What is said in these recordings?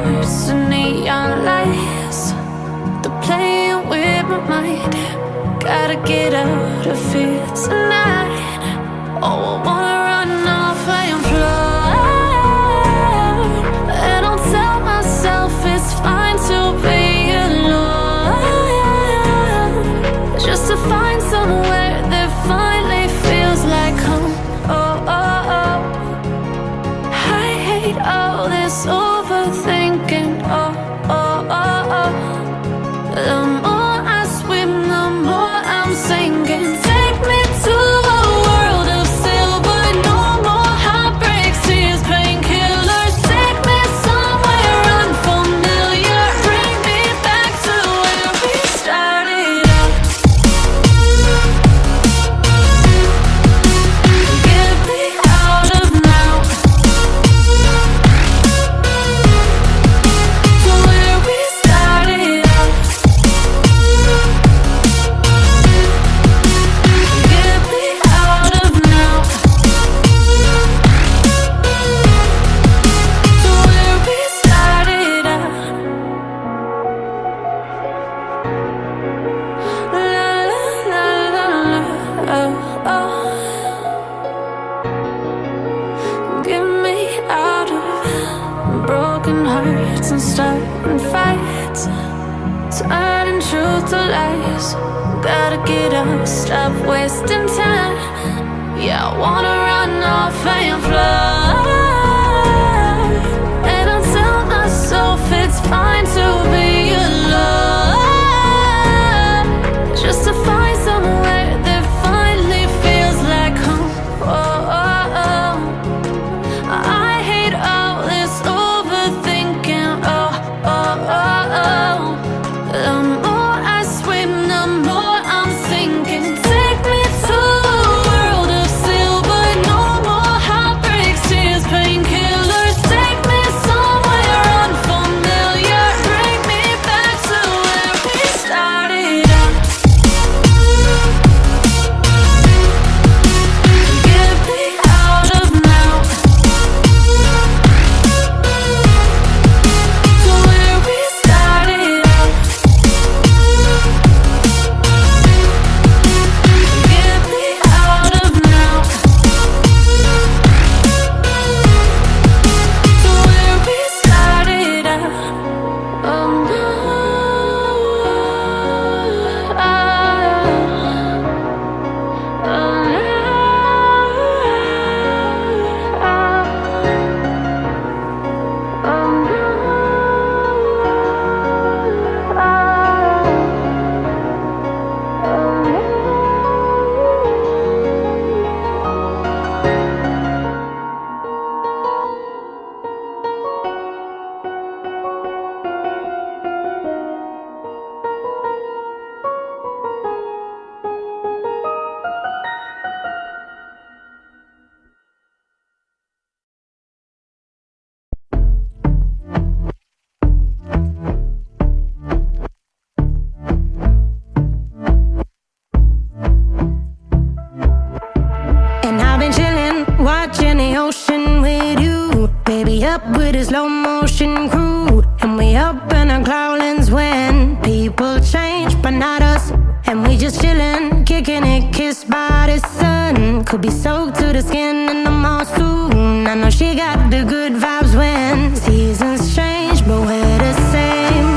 hearts and neon lights. They're playing with my mind. Gotta get out of here tonight. Oh, I wanna run off and fly. And I'll tell myself it's fine to be alone, just to find somewhere that finally feels like home. Oh, oh, oh. I hate all this overthinking. Oh, oh, oh, oh. The more I swim, the more I'm sinking. Take me to a world of silver. No more heartbreaks, tears, painkillers. Take me somewhere unfamiliar. Bring me back to where we started out. Get me out of now, to where we started out. Get me out of now, to where we started out. La la la la la, oh, oh. Get me out of broken hearts and starting fights, turning truth to lies. Gotta get up, stop wasting time. Yeah, I wanna run off and fly. And I'll tell myself it's fine to be alone, just to find somewhere that finally feels like home. Oh, oh, oh. I hate all this overthinking. Oh, oh, oh, oh. The more I swim, the more I'm sinking. Take me to a world of silver. No more heartbreaks, tears, painkillers. Take me somewhere unfamiliar. Bring me back to where we started out. Get me out of now, to where we started out. Get me out of now, to where we started out. Oh no, And I've been chillin', watching the ocean with you. Baby, up with a slow motion crew. And we up in our clouds when people change, but not us. And we just chillin', kicking it, kissed by the sun. Could be soaked to the skin in the mall soon. I know she got the good vibes when seasons change, but we're the same.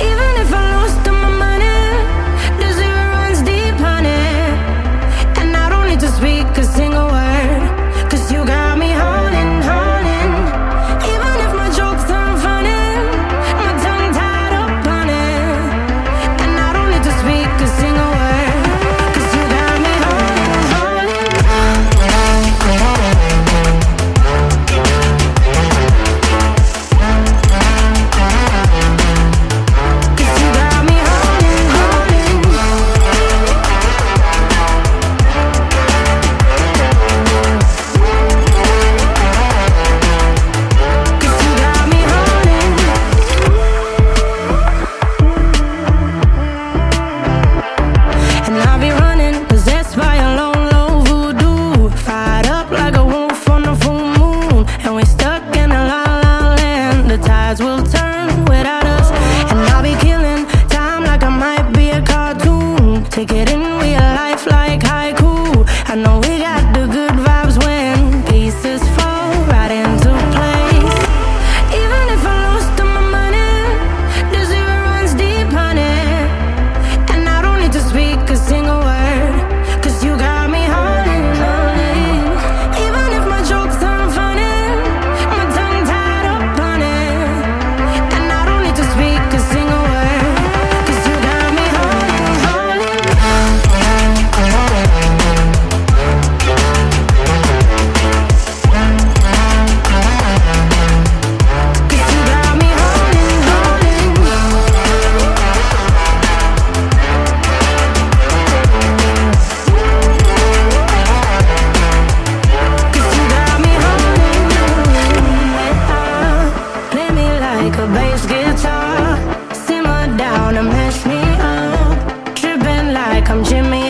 Even if I lost all my money, the zero runs deep, honey. And I don't need to speak a single word, 'cause you got me holding, holding. Even if my jokes aren't funny, my tongue tied will turn without us. And I'll be killing time like I might be a cartoon. Take it in real life like haiku. I know we got the good vibes when pieces fall right into place. Even if I lost all my money, the zero runs deep, honey. And I don't need to speak a single word, 'cause you got me holding, holding. Even if my jokes aren't funny, my tongue tied up on it. And I don't need to speak a single word, 'cause you got me holding, holding. 'Cause you got me holding, holding. 'Cause you got me holding, holding. Play me like a bass guitar, simmer down and mash me up, tripping like I'm Jimmy